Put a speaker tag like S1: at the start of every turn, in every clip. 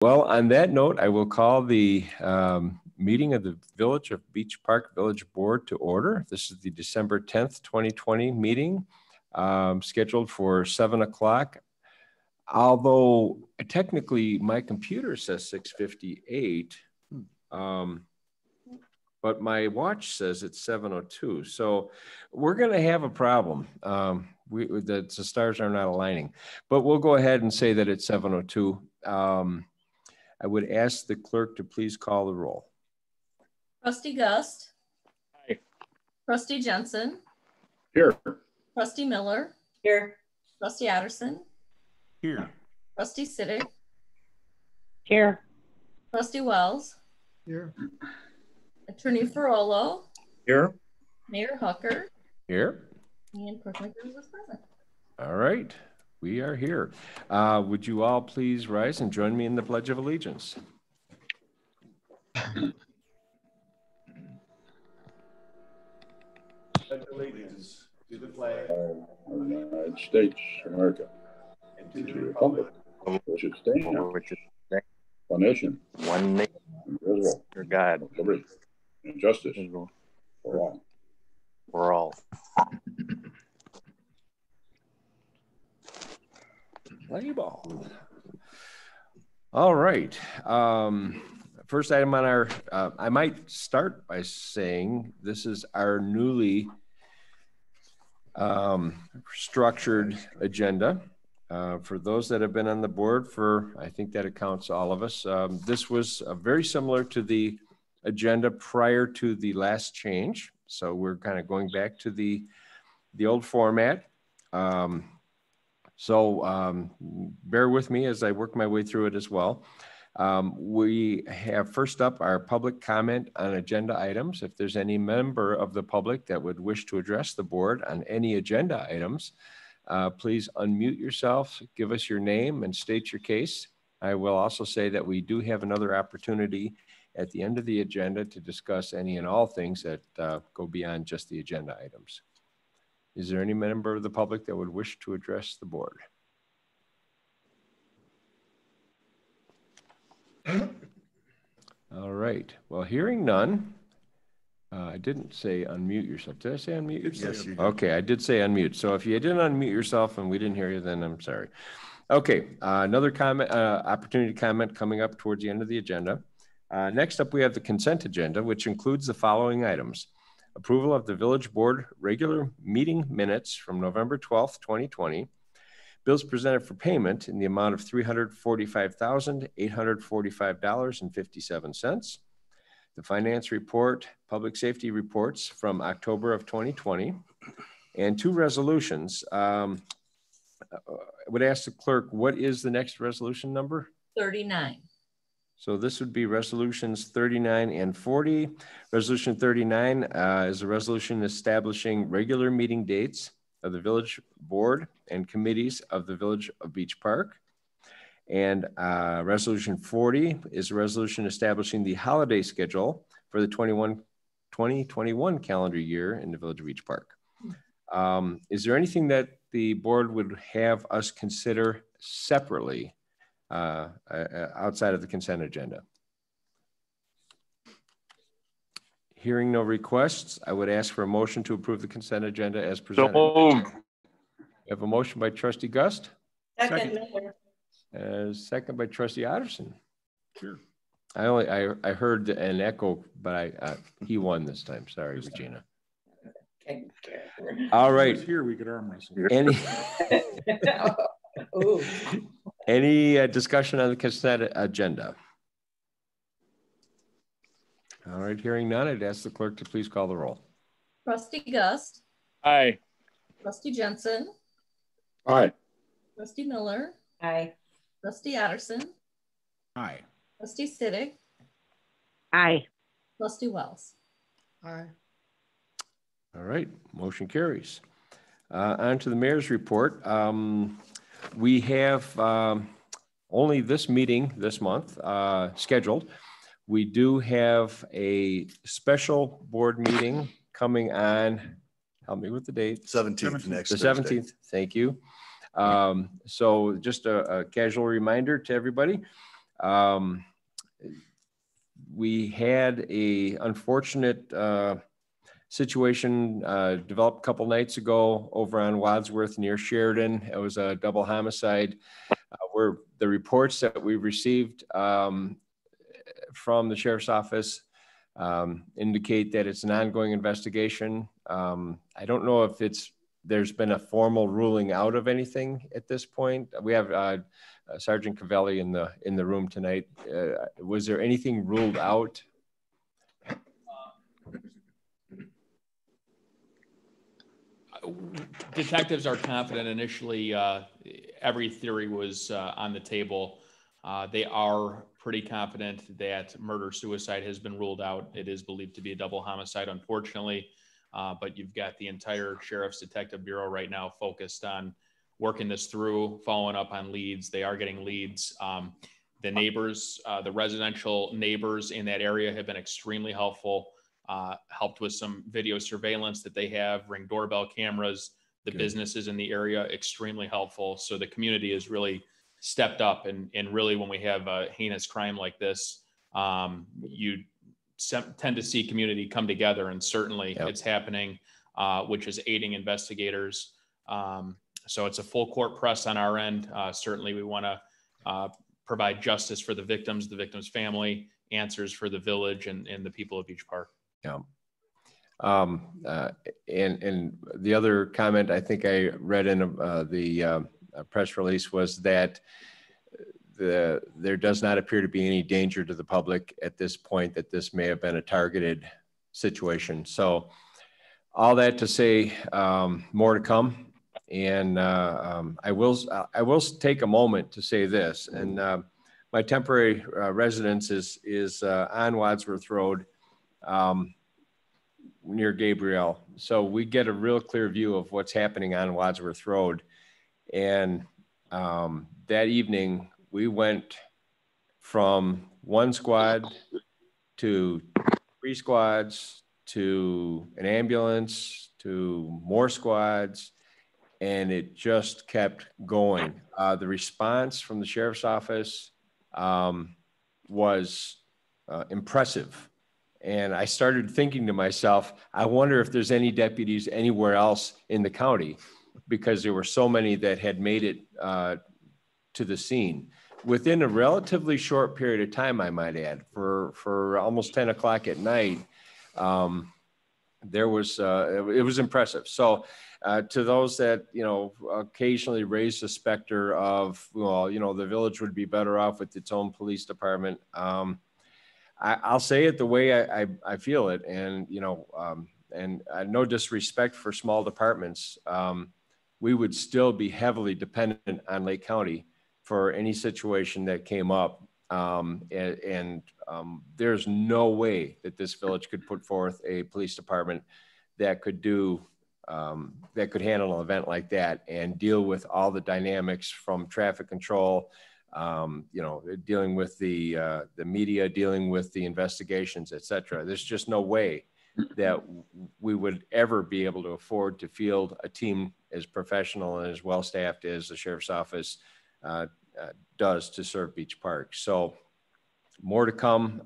S1: Well, on that note, I will call the meeting of the Village of Beach Park Village Board to order. This is the December 10th, 2020 meeting, scheduled for 7 o'clock. Although technically my computer says 6:58, but my watch says it's 7:02. So we're going to have a problem. The stars are not aligning, but we'll go ahead and say that it's 7:02. I would ask the clerk to please call the roll.
S2: Trustee Gust.
S3: Aye.
S2: Trustee Jensen.
S3: Here.
S2: Trustee Miller.
S4: Here.
S2: Trustee Addison.
S3: Here.
S2: Trustee Siddick.
S4: Here.
S2: Trustee Wells.
S3: Here.
S2: Attorney Ferrolo.
S3: Here.
S2: Mayor Hucker.
S1: Here.
S2: And Clerk McGrew is present.
S1: All right. We are here. Would you all please rise and join me in the Pledge of Allegiance?
S5: Pledge allegiance to the flag
S3: of the United States of America,
S5: and to the
S3: republic which is stand, one nation, indivisible,
S6: under God,
S3: liberty and justice for all.
S6: For all.
S1: Play ball. All right. First item on our, I might start by saying this is our newly structured agenda. For those that have been on the board for, I think that accounts all of us. This was very similar to the agenda prior to the last change. So we're kind of going back to the old format. So bear with me as I work my way through it as well. We have first up our public comment on agenda items. If there's any member of the public that would wish to address the board on any agenda items, please unmute yourself, give us your name and state your case. I will also say that we do have another opportunity at the end of the agenda to discuss any and all things that go beyond just the agenda items. Is there any member of the public that would wish to address the board? All right. Well, hearing none, I didn't say unmute yourself. Did I say unmute?
S3: Yes, you did.
S1: Okay, I did say unmute. So if you didn't unmute yourself and we didn't hear you, then I'm sorry. Okay, another comment, opportunity comment coming up towards the end of the agenda. Next up, we have the consent agenda, which includes the following items. Approval of the Village Board regular meeting minutes from November 12th, 2020. Bills presented for payment in the amount of $345,845.57. The finance report, public safety reports from October of 2020, and two resolutions. I would ask the clerk, what is the next resolution number?
S2: 39.
S1: So this would be resolutions 39 and 40. Resolution 39 is a resolution establishing regular meeting dates of the Village Board and committees of the Village of Beach Park. And resolution 40 is a resolution establishing the holiday schedule for the 2021 calendar year in the Village of Beach Park. Is there anything that the board would have us consider separately outside of the consent agenda? Hearing no requests, I would ask for a motion to approve the consent agenda as presented.
S6: So moved.
S1: We have a motion by Trustee Gust.
S4: Second.
S1: Second by Trustee Otterson.
S3: Sure.
S1: I heard an echo, but he won this time. Sorry, Regina.
S4: Okay.
S1: All right.
S3: Here we could arm wrestle.
S1: Any discussion on the consent agenda? All right, hearing none, I'd ask the clerk to please call the roll.
S2: Trustee Gust.
S3: Aye.
S2: Trustee Jensen.
S3: Aye.
S2: Trustee Miller.
S4: Aye.
S2: Trustee Addison.
S3: Aye.
S2: Trustee Siddick.
S4: Aye.
S2: Trustee Wells.
S3: Aye.
S1: All right, motion carries. On to the mayor's report. We have only this meeting this month scheduled. We do have a special board meeting coming on, help me with the date.
S5: 17th next
S1: The
S5: Thursday.
S1: 17th, thank you. So just a casual reminder to everybody, We had a unfortunate situation developed a couple nights ago over on Wadsworth near Sheridan. It was a double homicide where the reports that we received from the sheriff's office indicate that it's an ongoing investigation. I don't know if there's been a formal ruling out of anything at this point. We have Sergeant Cavelli in the room tonight. Was there anything ruled out?
S6: Detectives are confident. Initially, every theory was on the table. They are pretty confident that murder-suicide has been ruled out. It is believed to be a double homicide, unfortunately. But you've got the entire Sheriff's Detective Bureau right now focused on working this through, following up on leads. They are getting leads. The neighbors, the residential neighbors in that area have been extremely helpful, helped with some video surveillance that they have, Ring doorbell cameras, the businesses in the area, extremely helpful. So the community has really stepped up, and really when we have a heinous crime like this, you tend to see community come together, and certainly it's happening, which is aiding investigators. So it's a full court press on our end. Certainly we want to provide justice for the victim's family, answers for the village and the people of Beach Park.
S1: Yeah. And the other comment I think I read in the press release was that there does not appear to be any danger to the public at this point, that this may have been a targeted situation. So all that to say, more to come. And I will take a moment to say this. And my temporary residence is on Wadsworth Road, near Gabriel. So we get a real clear view of what's happening on Wadsworth Road. And that evening, we went from one squad to 3 squads to an ambulance to more squads, and it just kept going. The response from the sheriff's office was impressive. And I started thinking to myself, I wonder if there's any deputies anywhere else in the county, because there were so many that had made it to the scene within a relatively short period of time, I might add, for almost 10 o'clock at night. It was impressive. So to those that, occasionally raise the specter of, the village would be better off with its own police department. I'll say it the way I feel it. And, and no disrespect for small departments. We would still be heavily dependent on Lake County for any situation that came up. There's no way that this village could put forth a police department that could that could handle an event like that and deal with all the dynamics from traffic control, dealing with the media, dealing with the investigations, et cetera. There's just no way that we would ever be able to afford to field a team as professional and as well-staffed as the sheriff's office does to serve Beach Park. So more to come.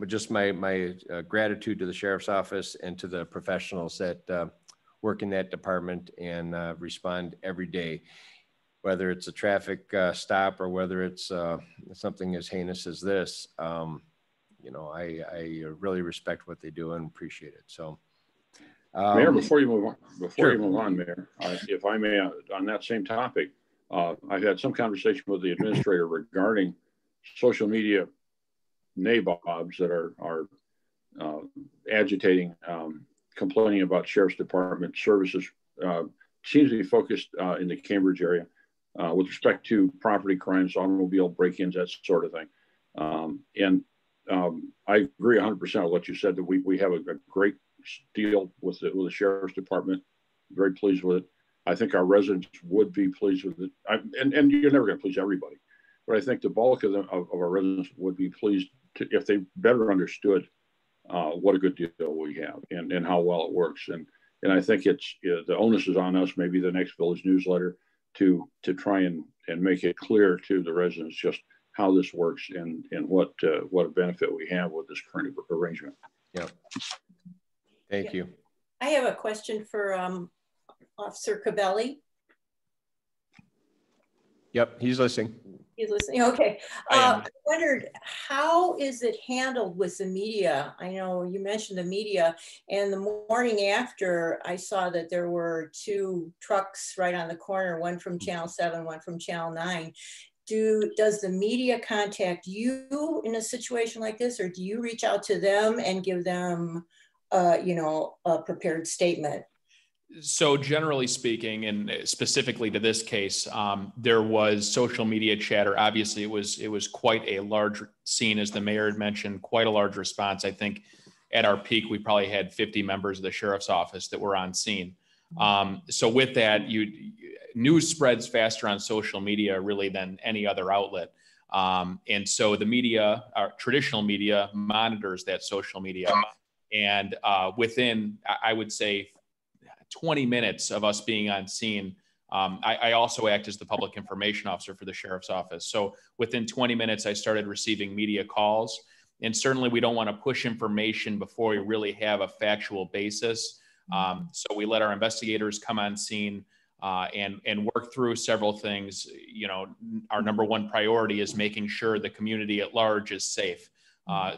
S1: Just my gratitude to the sheriff's office and to the professionals that work in that department and respond every day, whether it's a traffic stop or whether it's something as heinous as this. I really respect what they do and appreciate it. So,
S3: Mayor, before you move
S1: Sure.
S3: Mayor, if I may, on that same topic, I've had some conversation with the administrator regarding social media nabobs that are agitating, complaining about sheriff's department services. Seems to be focused in the Cambridge area with respect to property crimes, automobile break-ins, that sort of thing. I agree 100% with what you said, that we have a great deal with the sheriff's department. Very pleased with it. I think our residents would be pleased with it. And you're never going to please everybody, but I think the bulk of our residents would be pleased if they better understood what a good deal we have and how well it works. And I think the onus is on us, maybe the next village newsletter, to try and make it clear to the residents just how this works and what a benefit we have with this current arrangement.
S1: Yep. Thank you.
S7: I have a question for Officer Cabelli.
S1: Yep, he's listening.
S7: He's listening. Okay.
S6: I am.
S7: I wondered, how is it handled with the media? I know you mentioned the media, and the morning after, I saw that there were 2 trucks right on the corner, one from Channel 7, one from Channel 9. Does the media contact you in a situation like this, or do you reach out to them and give them, a prepared statement?
S6: So generally speaking, and specifically to this case, there was social media chatter. Obviously, it was quite a large scene, as the mayor had mentioned, quite a large response. I think at our peak, we probably had 50 members of the sheriff's office that were on scene. So with that, news spreads faster on social media really than any other outlet. And so the media, our traditional media, monitors that social media. And within, I would say, 20 minutes of us being on scene, I also act as the public information officer for the sheriff's office. So within 20 minutes, I started receiving media calls. And certainly we don't want to push information before we really have a factual basis. So we let our investigators come on scene and work through several things. You know, our number one priority is making sure the community at large is safe.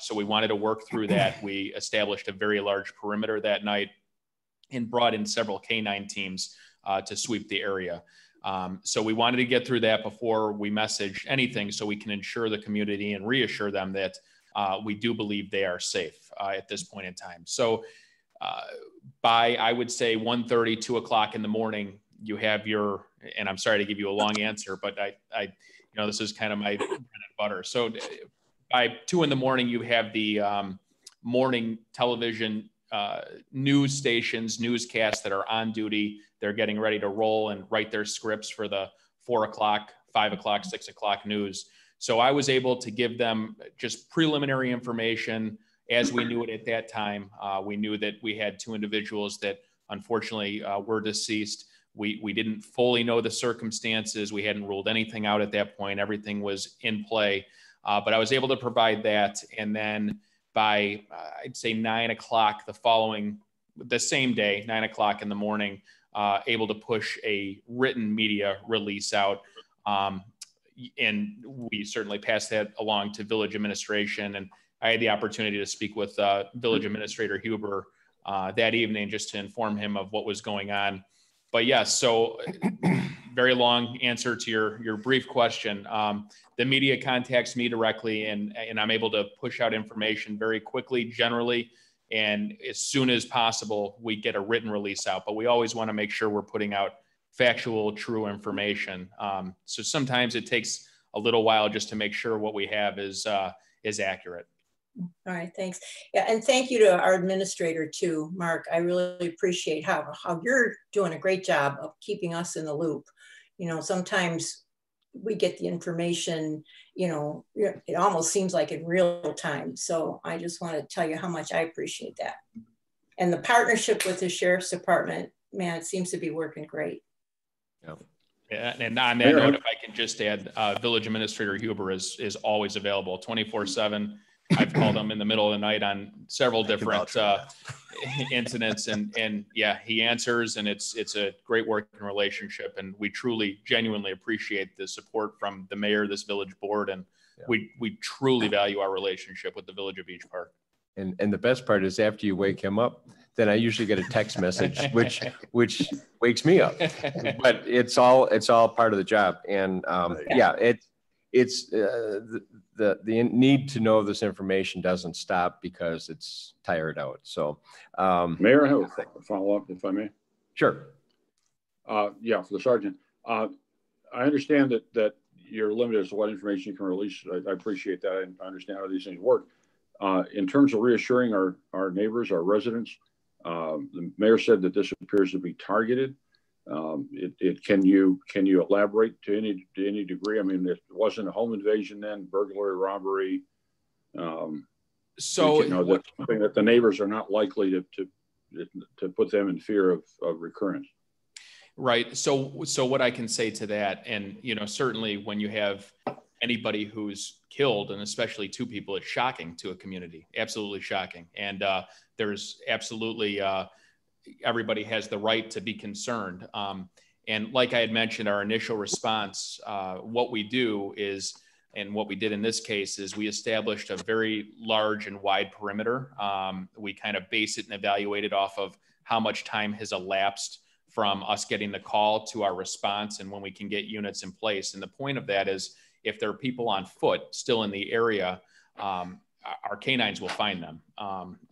S6: So we wanted to work through that. We established a very large perimeter that night and brought in several K-9 teams to sweep the area. So we wanted to get through that before we message anything, so we can ensure the community and reassure them that we do believe they are safe at this point in time. So by, I would say, 1:30, 2 o'clock in the morning, you have your, and I'm sorry to give you a long answer, but I this is kind of my bread and butter. So by 2 in the morning, you have the morning television news stations, newscasts that are on duty. They're getting ready to roll and write their scripts for the 4 o'clock, 5 o'clock, 6 o'clock news. So I was able to give them just preliminary information as we knew it at that time. We knew that we had 2 individuals that unfortunately were deceased. We didn't fully know the circumstances. We hadn't ruled anything out at that point. Everything was in play, but I was able to provide that. And then by, I'd say 9 o'clock the same day, 9 o'clock in the morning, able to push a written media release out. And we certainly passed that along to village administration. And I had the opportunity to speak with Village Administrator Huber that evening just to inform him of what was going on. But yes, so very long answer to your brief question. The media contacts me directly, and I'm able to push out information very quickly, generally. And as soon as possible, we get a written release out. But we always want to make sure we're putting out factual, true information. So sometimes it takes a little while just to make sure what we have is accurate.
S7: All right, thanks. Yeah, and thank you to our administrator too, Mark. I really appreciate how you're doing a great job of keeping us in the loop. You know, sometimes we get the information, it almost seems like in real time. So I just want to tell you how much I appreciate that. And the partnership with the Sheriff's Department, man, it seems to be working great.
S6: Yeah, and on that note, if I can just add, Village Administrator Huber is always available 24/7. I've called him in the middle of the night on several different incidents, and yeah, he answers, and it's a great working relationship, and we truly, genuinely appreciate the support from the mayor, this village board, and we truly value our relationship with the Village of Beach Park.
S1: And the best part is after you wake him up, then I usually get a text message, which wakes me up. But it's all part of the job, and it's the need to know this information doesn't stop because it's tired out. So,
S3: Mayor, I have a follow up, if I may.
S1: Sure.
S3: Yeah, for the sergeant. I understand that you're limited as to what information you can release. I appreciate that. I understand how these things work. In terms of reassuring our neighbors, our residents, the mayor said that this appears to be targeted. Can you elaborate to any degree? I mean, it wasn't a home invasion then, burglary, robbery.
S6: So
S3: that's something that the neighbors are not likely to put them in fear of recurrence.
S6: Right. So what I can say to that, and certainly when you have anybody who's killed, and especially 2 people, it's shocking to a community, absolutely shocking. And there's absolutely, everybody has the right to be concerned. And like I had mentioned, our initial response, what we do is, and what we did in this case is we established a very large and wide perimeter. We kind of base it and evaluate it off of how much time has elapsed from us getting the call to our response and when we can get units in place. And the point of that is if there are people on foot still in the area, our canines will find them.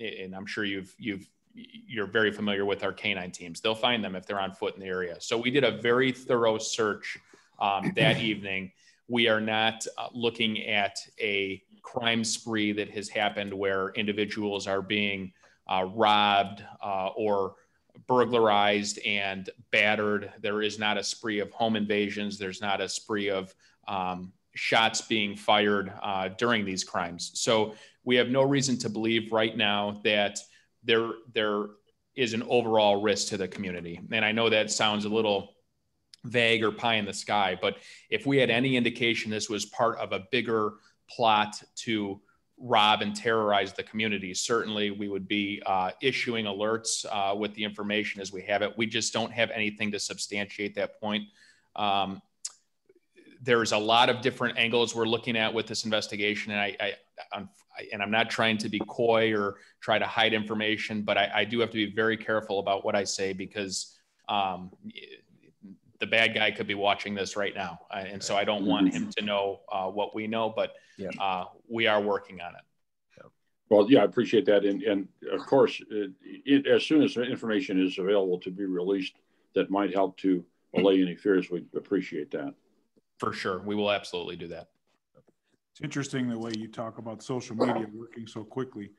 S6: And I'm sure you're very familiar with our canine teams. They'll find them if they're on foot in the area. So we did a very thorough search that evening. We are not looking at a crime spree that has happened where individuals are being robbed or burglarized and battered. There is not a spree of home invasions. There's not a spree of shots being fired during these crimes. So we have no reason to believe right now that there is an overall risk to the community. And I know that sounds a little vague or pie in the sky, but if we had any indication this was part of a bigger plot to rob and terrorize the community, certainly we would be issuing alerts with the information as we have it. We just don't have anything to substantiate that point. There's a lot of different angles we're looking at with this investigation, and I'm not trying to be coy or try to hide information, but I do have to be very careful about what I say because the bad guy could be watching this right now. And so I don't want him to know what we know, but we are working on it.
S3: Well, yeah, I appreciate that. And of course, as soon as information is available to be released that might help to allay any fears, we appreciate that.
S6: For sure. We will absolutely do that.
S8: It's interesting the way you talk about social media working so quickly.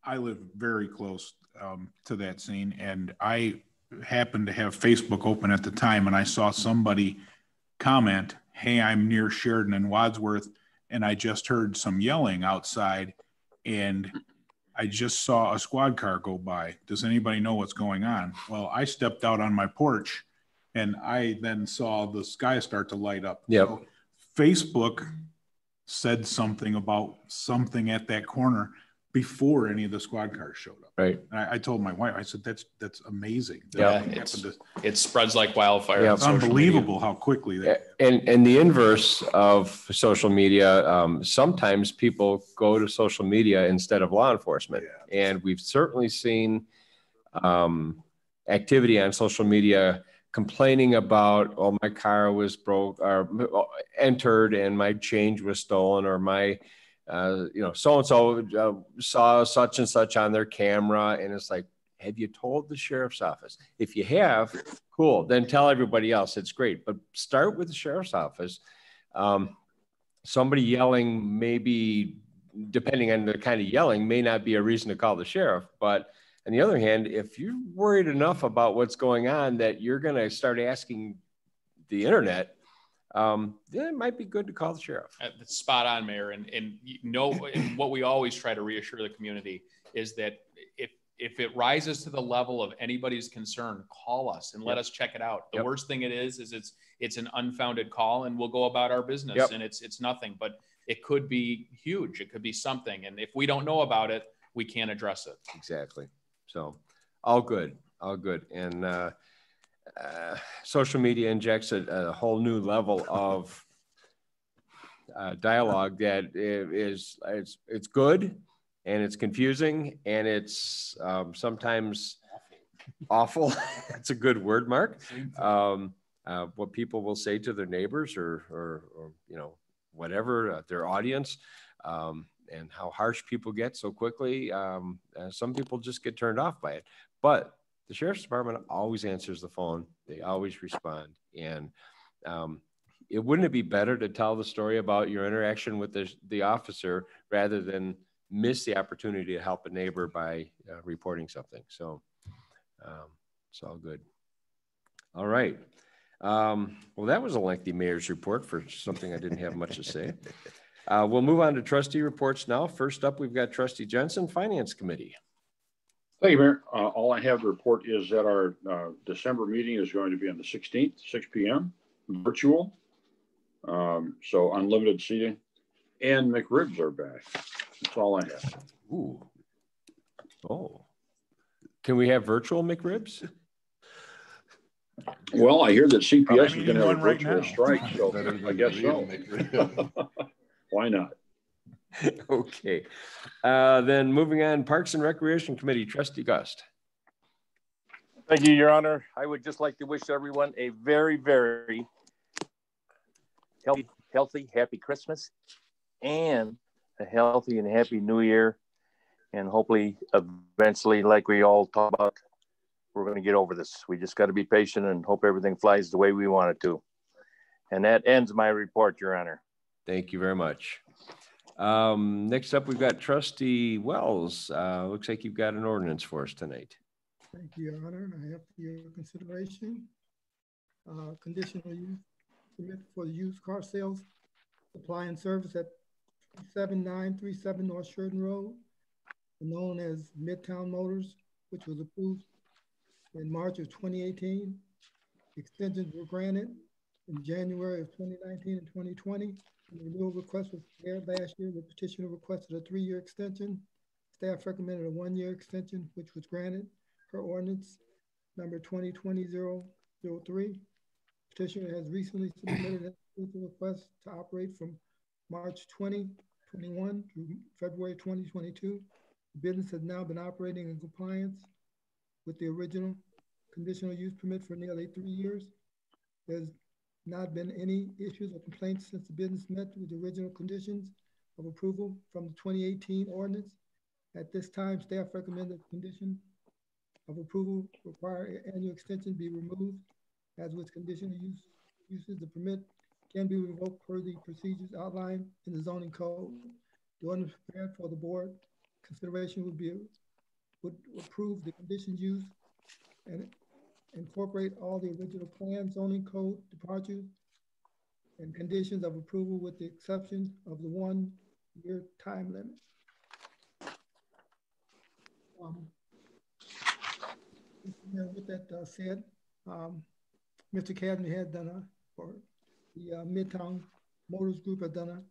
S8: I live very close to that scene, and I happened to have Facebook open at the time, and I saw somebody comment, "Hey, I'm near Sheridan and Wadsworth, and I just heard some yelling outside, and I just saw a squad car go by. Does anybody know what's going on?" Well, I stepped out on my porch, and I then saw the sky start to light up.
S1: Yep.
S8: So Facebook said something about something at that corner before any of the squad cars showed up.
S1: Right.
S8: And I told my wife, I said, that's amazing.
S6: Yeah, it spreads like wildfire.
S1: Yeah.
S8: It's unbelievable how quickly that
S1: and the inverse of social media, sometimes people go to social media instead of law enforcement. Yeah. And we've certainly seen activity on social media complaining about, oh, my car was broke or entered and my change was stolen, or my, so-and-so saw such and such on their camera. And it's like, have you told the sheriff's office? If you have, cool, then tell everybody else. It's great. But start with the sheriff's office. Somebody yelling, maybe depending on the kind of yelling, may not be a reason to call the sheriff. But on the other hand, if you're worried enough about what's going on that you're going to start asking the internet, then it might be good to call the sheriff.
S6: That's spot on, Mayor. And what we always try to reassure the community is that if it rises to the level of anybody's concern, call us and let us check it out. The worst thing it is it's an unfounded call, and we'll go about our business, and it's nothing, but it could be huge. It could be something. And if we don't know about it, we can't address it.
S1: Exactly. So all good. And social media injects a whole new level of dialogue that it's good, and it's confusing, and it's sometimes awful. That's a good word, Mark. What people will say to their neighbors or whatever, their audience, and how harsh people get so quickly. Some people just get turned off by it. But the sheriff's department always answers the phone. They always respond. And wouldn't it be better to tell the story about your interaction with the officer rather than miss the opportunity to help a neighbor by reporting something? So it's all good. All right. Well, that was a lengthy mayor's report for something I didn't have much to say. We'll move on to trustee reports now. First up, we've got Trustee Jensen, Finance Committee.
S3: Thank you, Mayor. All I have to report is that our December meeting is going to be on the 16th, 6 p.m., virtual. So unlimited seating and McRibs are back. That's all I have.
S1: Ooh. Oh. Can we have virtual McRibs?
S3: Well, I hear that CPS
S8: Probably
S3: is going to have a
S8: one right
S3: virtual
S8: now.
S3: strike, so
S5: Better than
S3: I guess so.
S5: real
S3: Why not?
S1: Okay. Then moving on, Parks and Recreation Committee, Trustee Gust.
S9: Thank you, Your Honor. I would just like to wish everyone a very, very healthy, happy Christmas and a healthy and happy New Year. And hopefully, eventually, like we all talk about, we're going to get over this. We just got to be patient and hope everything flies the way we want it to. And that ends my report, Your Honor.
S1: Thank you very much. Next up, we've got Trustee Wells. Looks like you've got an ordinance for us tonight.
S10: Thank you, Your Honor. I have for your consideration conditional use permit for the used car sales, supply and service at 7937 North Sheridan Road, known as Midtown Motors, which was approved in March of 2018. Extensions were granted in January of 2019 and 2020. The renewal request was prepared last year. The petitioner requested a 3-year extension. Staff recommended a 1-year extension, which was granted per ordinance number 2020-003. Petitioner has recently submitted a request to operate from March 2021 through February 2022. The business has now been operating in compliance with the original conditional use permit for nearly 3 years. There's not been any issues or complaints since the business met with the original conditions of approval from the 2018 ordinance. At this time, staff recommended the condition of approval require annual extension be removed. As with conditional uses, the permit can be revoked per the procedures outlined in the zoning code. The ordinance prepared for the board consideration would approve the conditions used and incorporate all the original plan, zoning code departures and conditions of approval with the exception of the 1-year time limit. With that said, Mr. Cadney had done or the Midtown Motors Group had done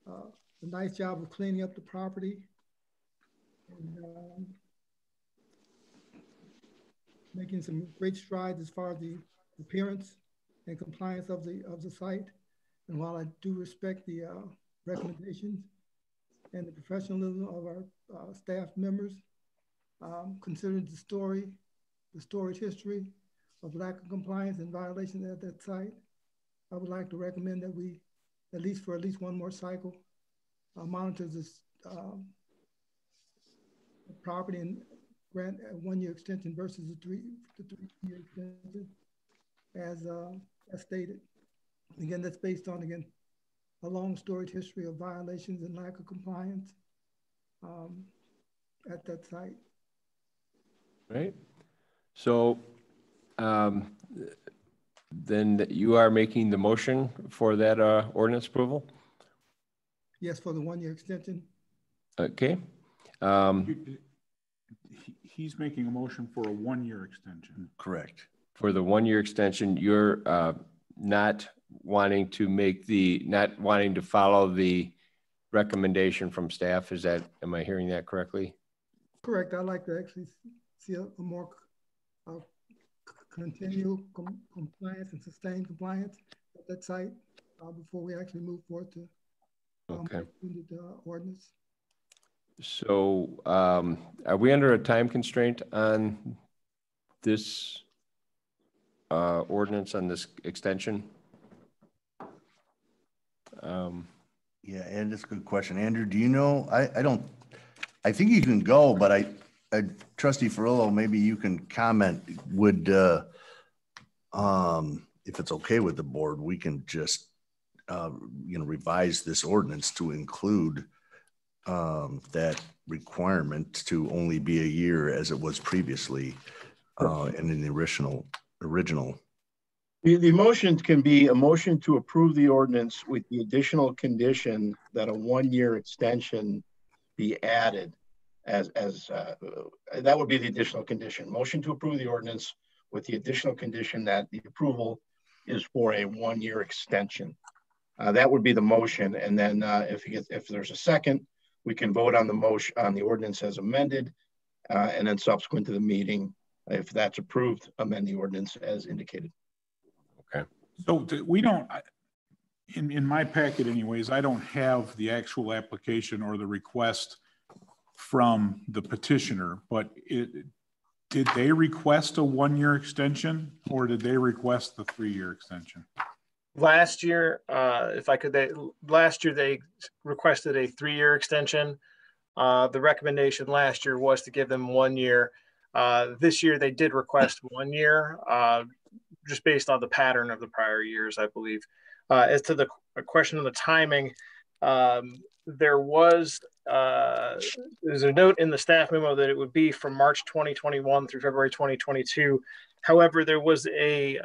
S10: a nice job of cleaning up the property and making some great strides as far as the appearance and compliance of the site. And while I do respect the recommendations and the professionalism of our staff members, considering the storage history of lack of compliance and violations at that site, I would like to recommend that we, at least one more cycle, monitor this property and grant a 1-year extension versus the 3-year extension as stated. Again, that's based on, a long storage history of violations and lack of compliance at that site.
S1: Right. So then you are making the motion for that ordinance approval?
S10: Yes, for the 1-year extension.
S1: Okay.
S8: He's making a motion for a 1-year extension.
S5: Correct.
S1: For the 1-year extension, you're not wanting to follow the recommendation from staff. Am I hearing that correctly?
S10: Correct. I'd like to actually see a more continual compliance and sustained compliance at that site before we actually move forward to the ordinance.
S1: So are we under a time constraint on this ordinance, on this extension?
S5: Yeah, and it's a good question. Andrew, do you know, I think you can go, but Trustee Ferrillo, maybe you can comment. Would, if it's okay with the board, we can just, revise this ordinance to include that requirement to only be a year as it was previously and in the original.
S11: The motion can be a motion to approve the ordinance with the additional condition that a 1-year extension be added as that would be the additional condition. Motion to approve the ordinance with the additional condition that the approval is for a 1-year extension. That would be the motion. And then if there's a second, we can vote on the motion on the ordinance as amended. And then subsequent to the meeting, if that's approved, amend the ordinance as indicated.
S1: Okay.
S8: So we don't, in my packet anyways, I don't have the actual application or the request from the petitioner, but did they request a 1-year extension or did they request the 3-year extension?
S12: Last year, last year they requested a 3-year extension. The recommendation last year was to give them 1 year. This year they did request 1 year, just based on the pattern of the prior years, I believe. As to the question of the timing, there's a note in the staff memo that it would be from March 2021 through February 2022. However, there was a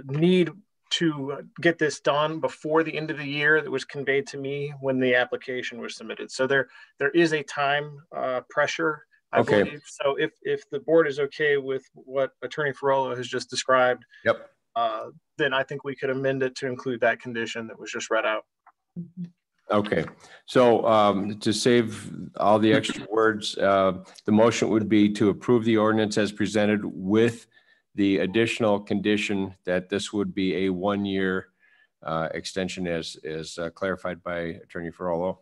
S12: need to get this done before the end of the year that was conveyed to me when the application was submitted. So there is a time pressure, I believe. So if the board is okay with what Attorney Ferrolo has just described,
S1: yep,
S12: then I think we could amend it to include that condition that was just read out.
S1: Okay, so to save all the extra words, the motion would be to approve the ordinance as presented with the additional condition that this would be a 1-year extension as clarified by Attorney Ferrolo.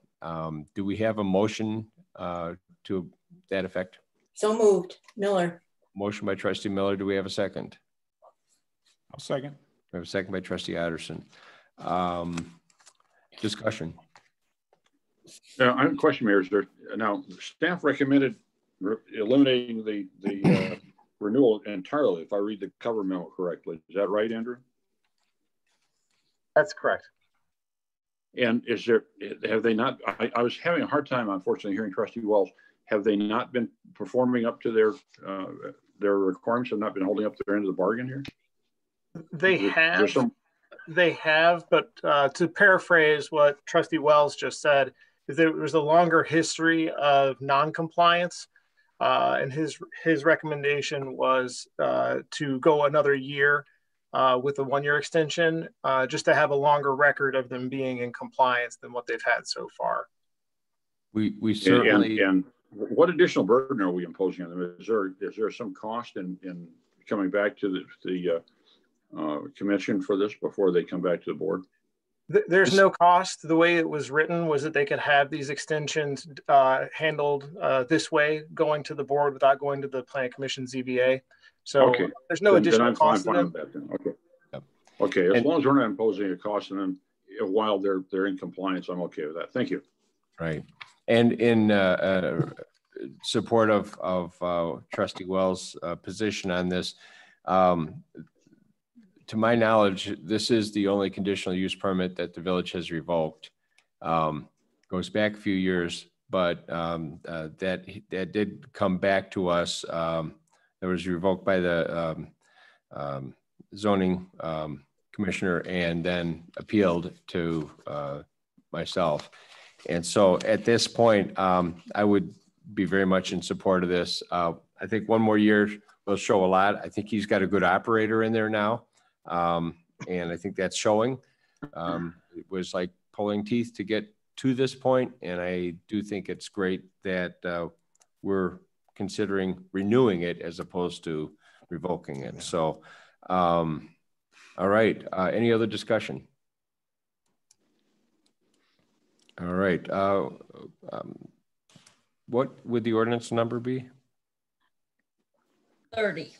S1: Do we have a motion to that effect?
S7: So moved. Miller.
S1: Motion by Trustee Miller. Do we have a second?
S8: I'll second.
S1: We have a second by Trustee Otterson. Discussion.
S3: I have a question, Mayor. Now, staff recommended eliminating the renewal entirely, if I read the cover memo correctly. Is that right, Andrew?
S12: That's correct.
S3: And have they not, I was having a hard time, unfortunately, hearing Trustee Wells. Have they not been performing up to their requirements, have not been holding up their end of the bargain here?
S12: They have, but to paraphrase what Trustee Wells just said, is there was a longer history of non-compliance, and his recommendation was to go another year with a 1-year extension, just to have a longer record of them being in compliance than what they've had so far.
S1: We certainly.
S3: And what additional burden are we imposing on them? Is there some cost in coming back to the commission for this before they come back to the board?
S12: There's no cost. The way it was written was that they could have these extensions handled this way, going to the board without going to the Planning Commission ZBA. So okay. There's no additional cost to them.
S3: Okay. Yep. Okay. As long as we're not imposing a cost on them while they're in compliance, I'm okay with that. Thank you.
S1: Right. And in support of Trustee Wells' position on this, to my knowledge, this is the only conditional use permit that the village has revoked. Goes back a few years, but that did come back to us. It was revoked by the zoning commissioner and then appealed to myself. And so at this point, I would be very much in support of this. I think 1 more year will show a lot. I think he's got a good operator in there now. And I think that's showing. It was like pulling teeth to get to this point, and I do think it's great that we're considering renewing it as opposed to revoking it. So, all right. Any other discussion? All right. What would the ordinance number be?
S2: 30.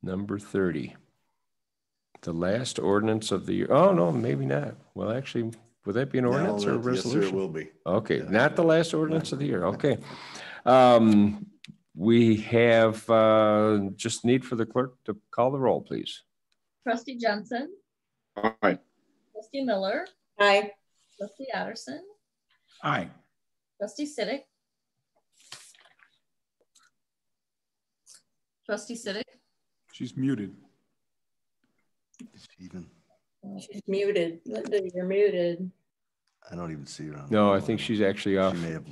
S1: Number 30. The last ordinance of the year. Oh, no, maybe not. Well, actually, would that be an ordinance or a resolution?
S5: Yes, sir, it will be.
S1: Okay, yeah. Not the last ordinance of the year. Okay. We have just need for the clerk to call the roll, please.
S2: Trustee Jensen.
S3: Aye.
S2: Trustee Miller.
S7: Aye.
S2: Trustee Otterson.
S8: Aye.
S2: Trustee Siddick. Trustee Siddick.
S8: She's muted.
S7: She's muted. Linda, you're muted.
S5: I don't even see her on.
S1: No, I think she's actually off.
S5: She may have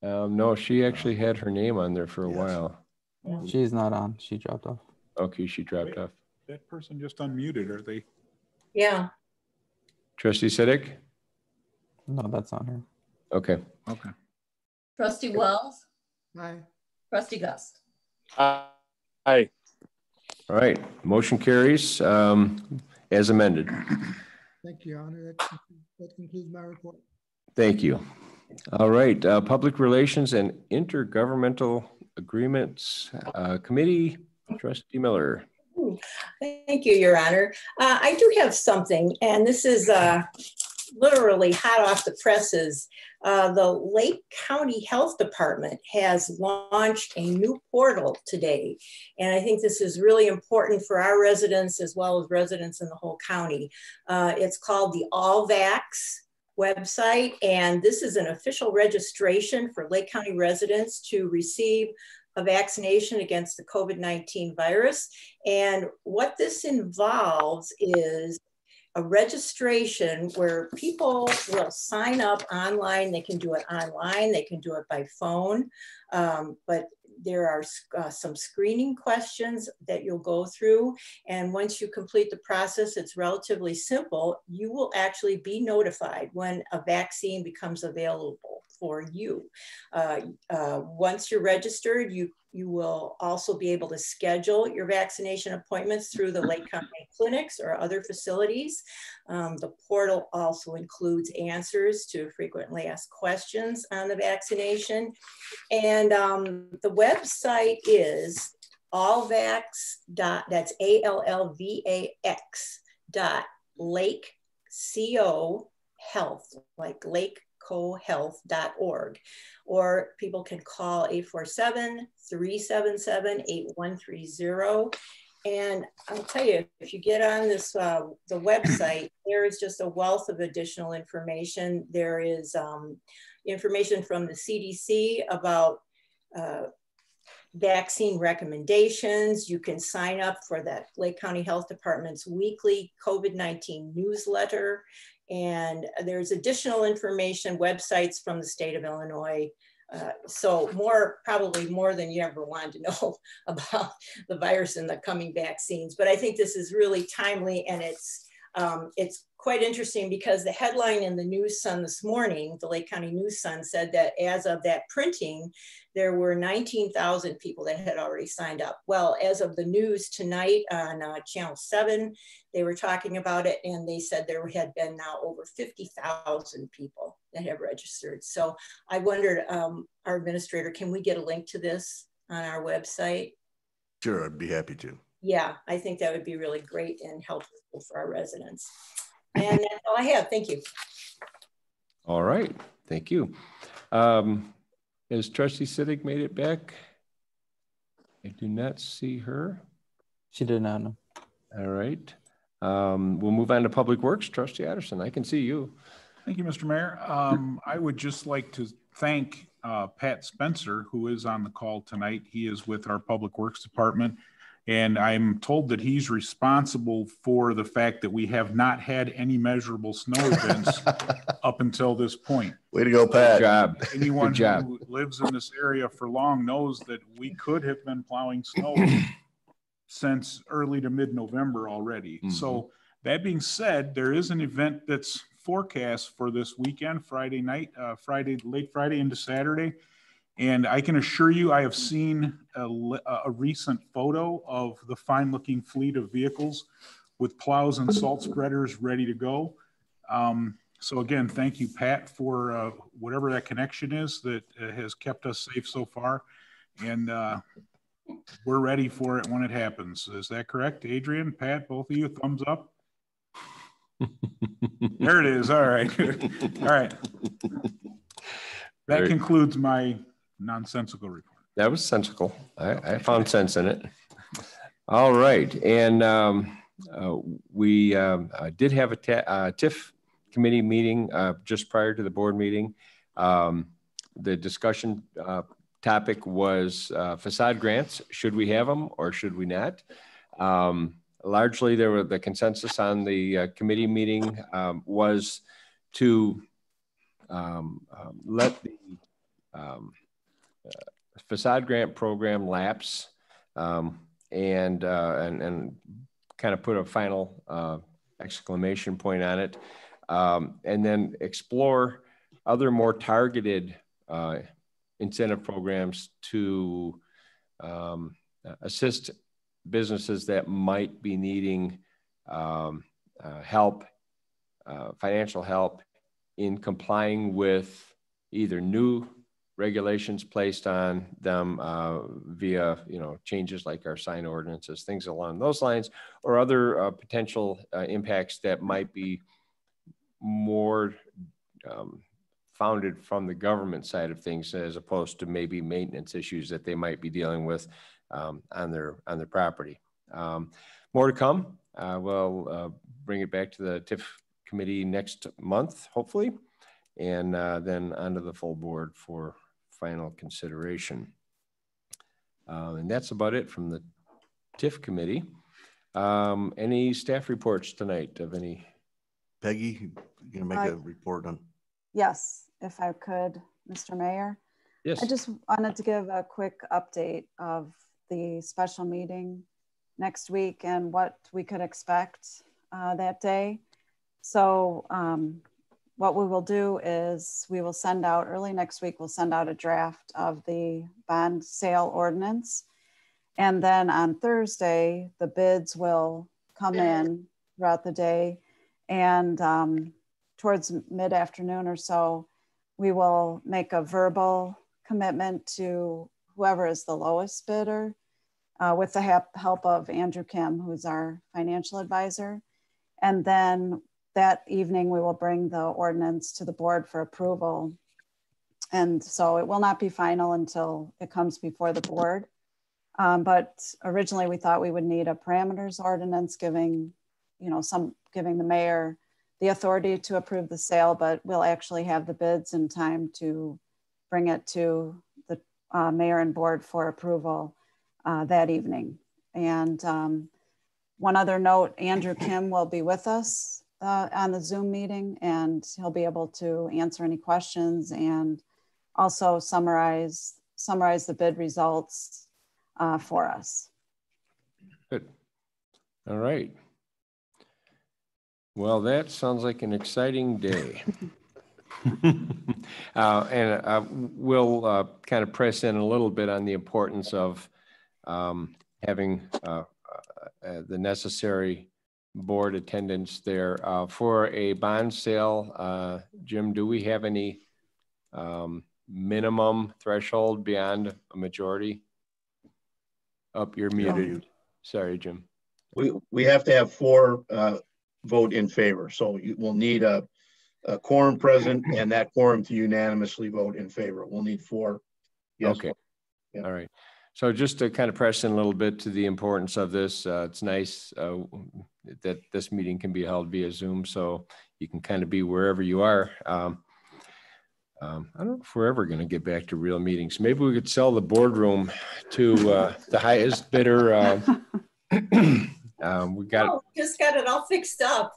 S1: no, she actually had her name on there for a while.
S13: She's not on. She dropped off.
S1: Okay, she dropped off.
S8: that person just unmuted, are they?
S7: Yeah.
S1: Trustee Siddick?
S13: No, that's on her.
S1: Okay.
S8: Okay.
S2: Trustee Wells,
S10: Aye.
S2: trustee Gus.
S9: Aye.
S1: All right. Motion carries as amended.
S10: Thank you, Your Honor. That concludes my report.
S1: Thank you. All right. Public Relations and Intergovernmental Agreements Committee, Trustee Miller.
S7: Thank you, Your Honor. I do have something, and this is literally hot off the presses. The Lake County Health Department has launched a new portal today. And I think this is really important for our residents as well as residents in the whole county. It's called the AllVax website. And this is an official registration for Lake County residents to receive a vaccination against the COVID-19 virus. And what this involves is a registration where people will sign up online. They can do it online, they can do it by phone, but there are some screening questions that you'll go through. And once you complete the process, it's relatively simple. You will actually be notified when a vaccine becomes available for you. Once you're registered, you will also be able to schedule your vaccination appointments through the Lake County clinics or other facilities. The portal also includes answers to frequently asked questions on the vaccination. And the website is allvax. That's ALLVAX.lakeco health, like lakecohealth.org. Or people can call 847-377-8130. And I'll tell you, if you get on this, the website, there is just a wealth of additional information. There is information from the CDC about vaccine recommendations. You can sign up for that Lake County Health Department's weekly COVID-19 newsletter. And there's additional information, websites from the state of Illinois. So probably more than you ever wanted to know about the virus and the coming vaccines. But I think this is really timely, and it's quite interesting because the headline in the News Sun this morning, the Lake County News Sun, said that as of that printing, there were 19,000 people that had already signed up. Well, as of the news tonight on Channel 7, they were talking about it, and they said there had been now over 50,000 people that have registered. So I wondered, our administrator, can we get a link to this on our website?
S5: Sure, I'd be happy to.
S7: Yeah, I think that would be really great and helpful for our residents. And that's all I have. Thank you.
S1: All right. Thank you. Has Trustee Siddick made it back? I do not see her.
S13: She did not know.
S1: All right. We'll move on to Public Works. Trustee Addison, I can see you.
S8: Thank you, Mr. Mayor. I would just like to thank Pat Spencer, who is on the call tonight. He is with our Public Works Department. And I'm told that he's responsible for the fact that we have not had any measurable snow events up until this point.
S5: Way to go, Pat.
S1: Good job.
S8: Anyone
S1: Good job.
S8: who lives in this area for long knows that we could have been plowing snow since early to mid-November already. Mm-hmm. So that being said, there is an event that's forecast for this weekend, Friday night, late Friday into Saturday. And I can assure you, I have seen a recent photo of the fine-looking fleet of vehicles with plows and salt spreaders ready to go. So again, thank you, Pat, for whatever that connection is that has kept us safe so far. And we're ready for it when it happens. Is that correct, Adrian, Pat, both of you? Thumbs up. There it is. All right. All right. That concludes my nonsensical report.
S1: That was sensical. I found sense in it. All right. And we did have a TIF committee meeting just prior to the board meeting. The discussion topic was facade grants. Should we have them or should we not? Largely, the consensus on the committee meeting was to let the facade grant program lapse and kind kind of put a final exclamation point on it, and then explore other more targeted incentive programs to assist businesses that might be needing help, financial help in complying with either new regulations placed on them via, changes like our sign ordinances, things along those lines, or other potential impacts that might be more founded from the government side of things, as opposed to maybe maintenance issues that they might be dealing with on their property. More to come. We'll bring it back to the TIF committee next month, hopefully, and then onto the full board for final consideration. And that's about it from the TIF committee. Any staff reports tonight of any?
S5: Peggy, you gonna make a report on?
S14: Yes, if I could, Mr. Mayor.
S1: Yes.
S14: I just wanted to give a quick update of the special meeting next week and what we could expect that day. So what we will do is we will send out early next week, we'll send out a draft of the bond sale ordinance. And then on Thursday, the bids will come in throughout the day. And towards mid-afternoon or so, we will make a verbal commitment to whoever is the lowest bidder with the help of Andrew Kim, who's our financial advisor. And then that evening, we will bring the ordinance to the board for approval. And so it will not be final until it comes before the board. But originally we thought we would need a parameters ordinance giving, giving the mayor the authority to approve the sale, but we'll actually have the bids in time to bring it to the mayor and board for approval that evening. And one other note, Andrew Kim will be with us on the Zoom meeting, and he'll be able to answer any questions and also summarize the bid results for us.
S1: Good. All right. Well, that sounds like an exciting day. We'll kind of press in a little bit on the importance of having the necessary board attendance there. For a bond sale, Jim, do we have any minimum threshold beyond a majority? Up, you're muted. Sorry, Jim.
S11: We have to have 4 vote in favor. So you will need a quorum present, and that quorum to unanimously vote in favor. We'll need 4. Yes.
S1: Okay.
S11: Yeah.
S1: All right. So just to kind of press in a little bit to the importance of this, it's nice that this meeting can be held via Zoom, so you can kind of be wherever you are. I don't know if we're ever going to get back to real meetings. Maybe we could sell the boardroom to the highest bidder. We got
S2: just got it all fixed up.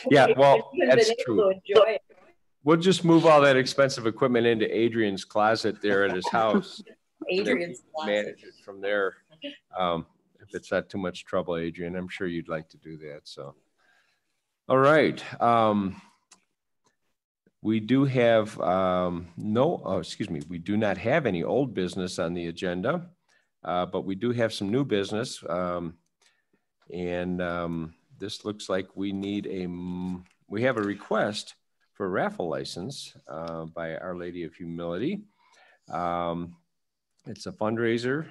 S1: Yeah, well, that's true. We'll just move all that expensive equipment into Adrian's closet there at his house.
S2: Adrian's closet.
S1: Manage it from there. If it's not too much trouble, Adrian, I'm sure you'd like to do that. So, all right. We do have we do not have any old business on the agenda, but we do have some new business. This looks like we have a request for a raffle license by Our Lady of Humility. It's a fundraiser.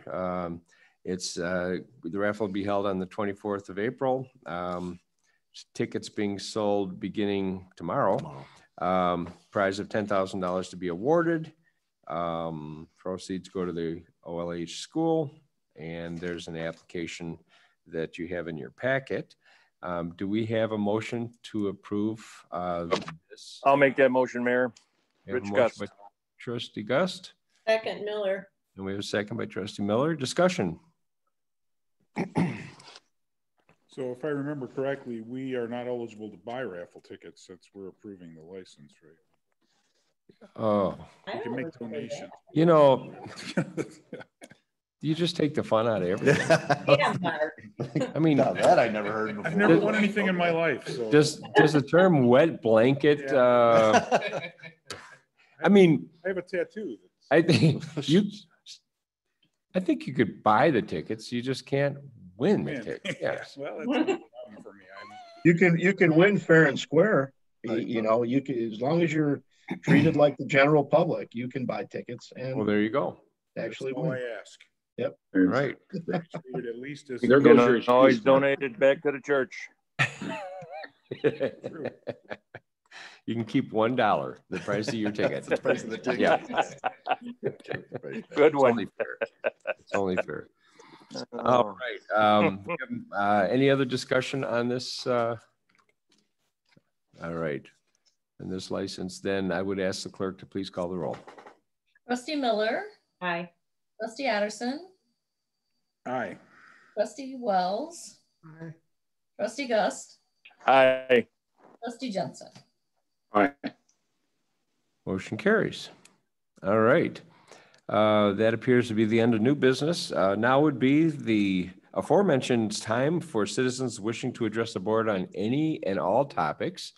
S1: The raffle will be held on the 24th of April. Tickets being sold beginning tomorrow. Prize of $10,000 to be awarded. Proceeds go to the OLH school, and there's an application that you have in your packet. Do we have a motion to approve this?
S9: I'll make that motion, Mayor.
S1: Rich Gust. By Trustee Gust.
S2: Second, Miller.
S1: And we have a second by Trustee Miller. Discussion.
S8: So if I remember correctly, we are not eligible to buy raffle tickets since we're approving the license, right?
S1: Oh.
S8: We can make donations.
S1: You just take the fun out of everything.
S2: Yeah, Mark.
S1: I mean,
S5: Now that I never heard before.
S8: I've never won anything in my life. So.
S1: does the term wet blanket, I mean,
S8: I have a tattoo.
S1: I think you could buy the tickets. You just can't win the tickets. Yes.
S8: Well, that's a problem for me.
S11: You can win fair and square. You know, you can, as long as you're treated like the general public, you can buy tickets and
S1: Well, there you go.
S11: actually
S8: That's all
S11: win.
S8: I ask.
S11: Yep.
S1: Right.
S8: At least as
S3: There goes your
S9: always
S3: excuse.
S9: donated back to the church.
S1: You can keep $1, the price of your ticket.
S5: The price of the ticket.
S1: Yeah.
S9: Good
S1: It's
S9: one.
S1: only fair. It's only fair. All right. Any other discussion on this? All right. And this license, then I would ask the clerk to please call the roll.
S4: Trustee Miller.
S2: Aye.
S4: Trustee Addison.
S8: Aye.
S4: Trustee Wells.
S10: Aye.
S4: Trustee Gust.
S9: Aye.
S4: Trustee Jensen.
S3: Aye.
S1: Motion carries. All right. That appears to be the end of new business. Now would be the aforementioned time for citizens wishing to address the board on any and all topics.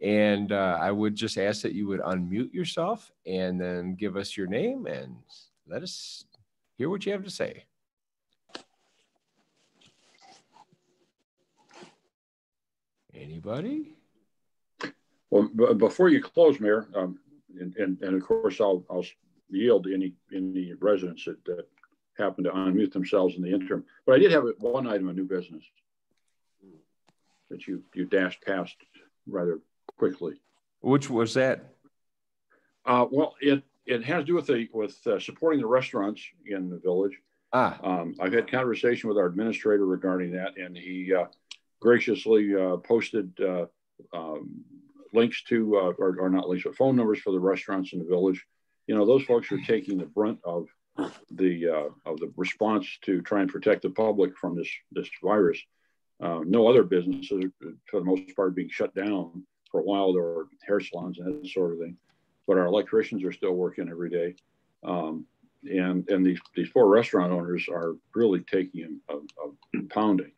S1: And I would just ask that you would unmute yourself and then give us your name and let us hear what you have to say. Anybody?
S3: Well, before you close, Mayor, and of course I'll yield to any residents that happen to unmute themselves in the interim. But I did have one item of new business that you dashed past rather quickly.
S1: Which was that?
S3: Well, it has to do with supporting the restaurants in the village. I've had conversation with our administrator regarding that, and he graciously posted links to, or not links, but phone numbers for the restaurants in the village. You know, those folks are taking the brunt of the response to try and protect the public from this virus. No other businesses, for the most part, being shut down for a while. There were hair salons and that sort of thing, but our electricians are still working every day. And these poor restaurant owners are really taking a pounding.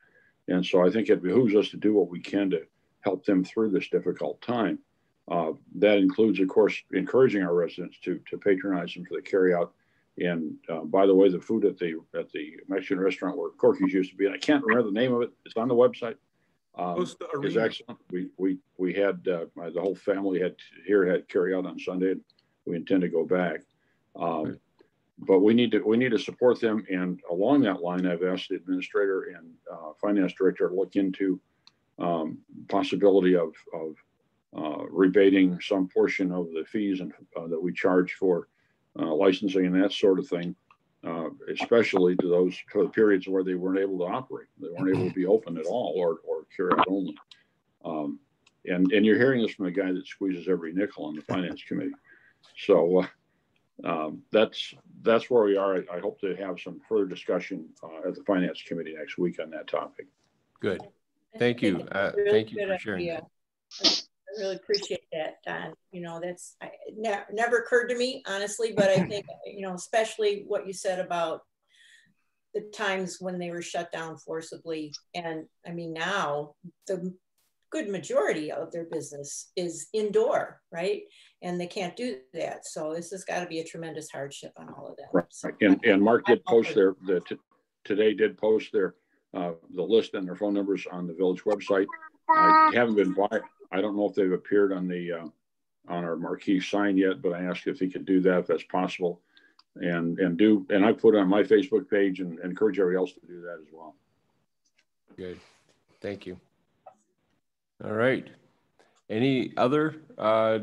S3: And so I think it behooves us to do what we can to help them through this difficult time. That includes, of course, encouraging our residents to patronize them for the carryout. And by the way, the food at the Mexican restaurant where Corky's used to be, and I can't remember the name of it, it's on the website, is excellent. We had, the whole family had carryout on Sunday, and we intend to go back. But we need to support them. And along that line, I've asked the administrator and finance director to look into possibility of rebating some portion of the fees and that we charge for licensing and that sort of thing, especially to those for the periods where they weren't able to operate. They weren't able to be open at all or carry out only. And you're hearing this from a guy that squeezes every nickel on the finance committee. So that's where we are. I hope to have some further discussion at the finance committee next week on that topic.
S1: Good. Thank you. Thank you for sharing that.
S7: I really appreciate that, Don. You know, that's never occurred to me, honestly, but I think, you know, especially what you said about the times when they were shut down forcibly. And I mean, now the good majority of their business is indoor, right? And they can't do that. So this has got to be a tremendous hardship on all of them.
S3: Right.
S7: So,
S3: And Mark did post today did post the list and their phone numbers on the village website. I haven't been by. I don't know if they've appeared on on our marquee sign yet, but I asked if he could do that if that's possible, and I put it on my Facebook page and encourage everybody else to do that as well.
S1: Good, thank you. All right, any other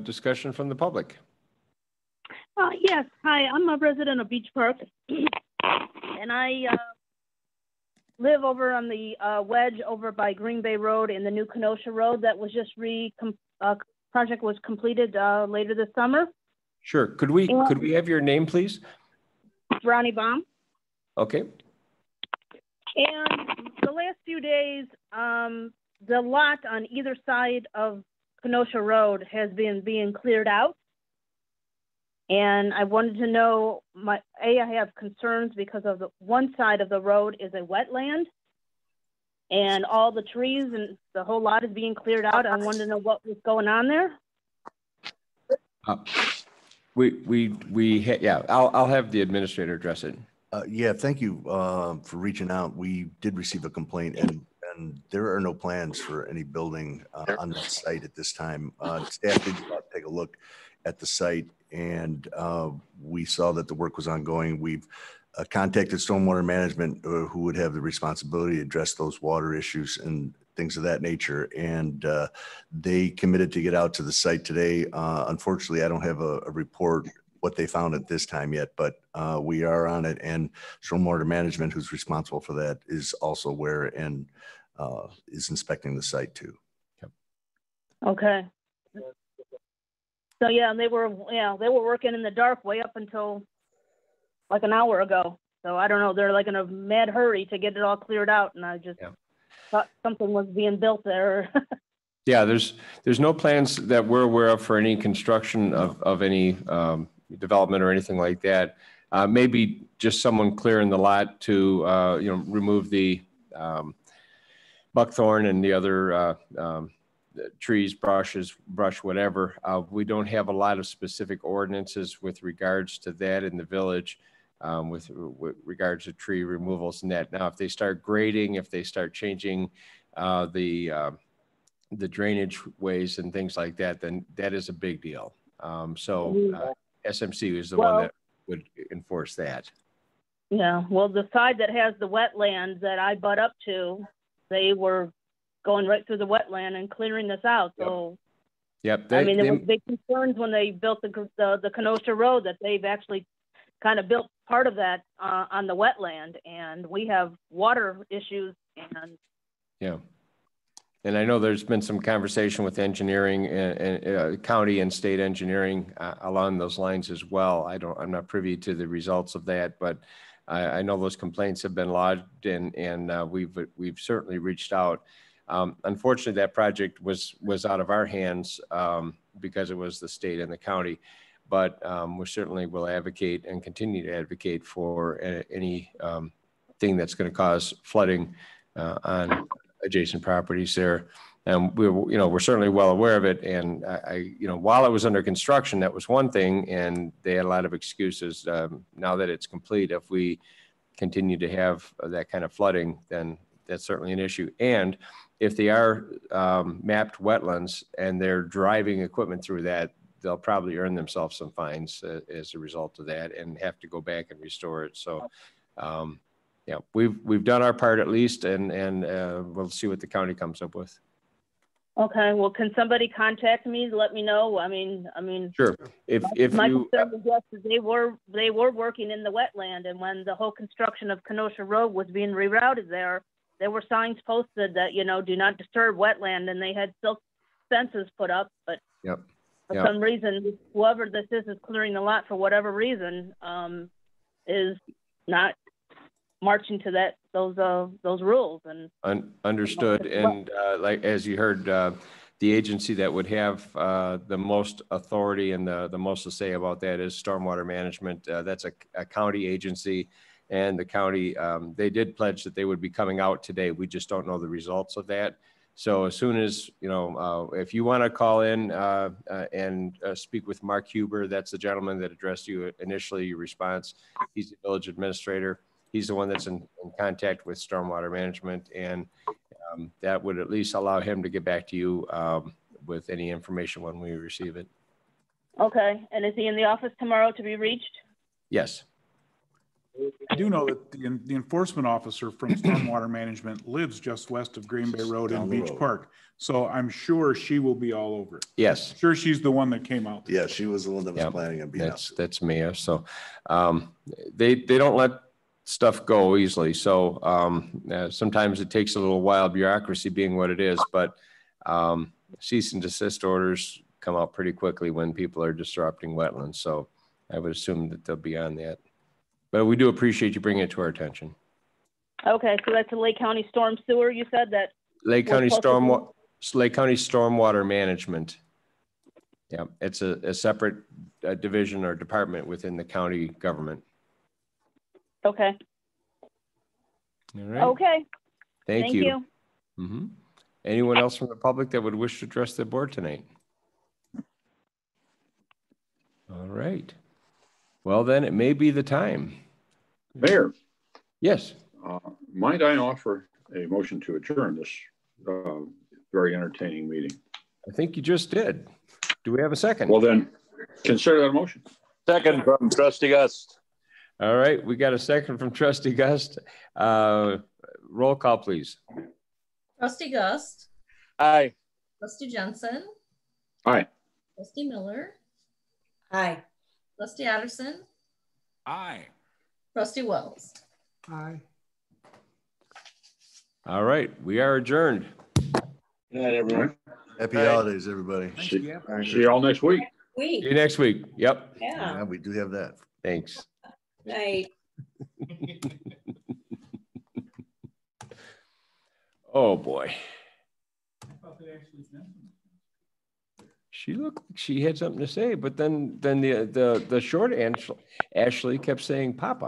S1: discussion from the public?
S15: Yes, hi, I'm a resident of Beach Park, and I live over on the wedge over by Green Bay Road and the new Kenosha Road that was just project was completed later this summer.
S1: Sure. Could we have your name, please?
S15: Ronnie Baum.
S1: Okay.
S15: And the last few days, the lot on either side of Kenosha Road has been being cleared out. And I wanted to know, I have concerns because of the one side of the road is a wetland and all the trees and the whole lot is being cleared out. I wanted to know what was going on there.
S1: Yeah, I'll have the administrator address it.
S5: Yeah, thank you for reaching out. We did receive a complaint, and there are no plans for any building on that site at this time. Staff did take a look at the site, and we saw that the work was ongoing. We've contacted Stormwater Management, who would have the responsibility to address those water issues and things of that nature. And they committed to get out to the site today. Unfortunately, I don't have a report what they found at this time yet, but we are on it. And Stormwater Management, who's responsible for that, is also aware and is inspecting the site too. Yep.
S15: Okay. So yeah, they were working in the dark way up until like an hour ago. So I don't know, they're like in a mad hurry to get it all cleared out, and I just thought something was being built there.
S1: Yeah, there's no plans that we're aware of for any construction of any development or anything like that. Maybe just someone clearing the lot to remove the buckthorn and the other trees, brush, whatever. We don't have a lot of specific ordinances with regards to that in the village, with regards to tree removals and that. Now, if they start grading, if they start changing the drainage ways and things like that, then that is a big deal. SMC is the one that would enforce that.
S15: Yeah, well, the side that has the wetlands that I butt up to, they were going right through the wetland and clearing this out. So,
S1: yep.
S15: There were big concerns when they built the Kenosha Road that they've actually kind of built part of that on the wetland, and we have water issues. And
S1: yeah, and I know there's been some conversation with engineering and county and state engineering along those lines as well. I'm not privy to the results of that, but I know those complaints have been lodged, and we've certainly reached out. Unfortunately, that project was out of our hands because it was the state and the county, but we certainly will advocate and continue to advocate for any thing that's going to cause flooding on adjacent properties there. And we're certainly well aware of it. And while it was under construction, that was one thing, and they had a lot of excuses. Now that it's complete, if we continue to have that kind of flooding, then that's certainly an issue. And if they are mapped wetlands and they're driving equipment through that, they'll probably earn themselves some fines as a result of that and have to go back and restore it. So, yeah, we've done our part at least, and we'll see what the county comes up with.
S15: Okay, well, can somebody contact me to let me know? I mean,
S1: sure. If
S15: my
S1: you
S15: concern was just they were working in the wetland, and when the whole construction of Kenosha Road was being rerouted there were signs posted that do not disturb wetland, and they had silk fences put up. But for some reason, whoever this is clearing the lot for whatever reason is not marching to those rules. And
S1: understood. And like as you heard, the agency that would have the most authority and the most to say about that is Stormwater Management. That's a county agency, and the county they did pledge that they would be coming out today. We just don't know the results of that. So as soon as if you want to call in and speak with Mark Huber, that's the gentleman that addressed you initially. Your response, he's the village administrator. He's the one that's in contact with Stormwater Management, and that would at least allow him to get back to you with any information when we receive it.
S15: Okay, and is he in the office tomorrow to be reached?
S1: Yes.
S8: I do know that the enforcement officer from Stormwater Management lives just west of Green Bay Road in Beach Park. So I'm sure she will be all over it.
S1: Yes.
S8: I'm sure she's the one that came out.
S5: Yeah, she was the one that was planning on being out.
S1: That's Mia. So they don't let stuff go easily. So sometimes it takes a little while, bureaucracy being what it is, but cease and desist orders come out pretty quickly when people are disrupting wetlands. So I would assume that they'll be on that. But we do appreciate you bringing it to our attention.
S15: Okay, so that's the Lake County Storm Sewer, you said that?
S1: Lake County Stormwater Management. Yeah, it's a separate division or department within the county government.
S15: Okay.
S1: All right.
S15: Okay.
S1: Thank you. Mm-hmm. Anyone else from the public that would wish to address the board tonight? All right. Well, then it may be the time.
S3: Mayor.
S1: Yes.
S3: Might I offer a motion to adjourn this very entertaining meeting?
S1: I think you just did. Do we have a second?
S3: Well, then consider that a motion.
S9: Second from Trustee Gust.
S1: All right. We got a second from Trustee Gust. Roll call, please.
S4: Trustee Gust.
S9: Aye.
S4: Trustee Jensen.
S3: Aye.
S4: Trustee Miller.
S7: Aye.
S4: Trustee Addison.
S8: Aye.
S4: Trustee Wells.
S10: Aye.
S1: All right. We are adjourned.
S9: Good night, everyone.
S5: Happy holidays, everybody.
S3: See you all next week.
S1: See you next week. Yep.
S7: Yeah.
S5: We do have that.
S1: Thanks.
S7: Night.
S1: Oh boy. She looked like she had something to say, but then the short Ashley kept saying Papa.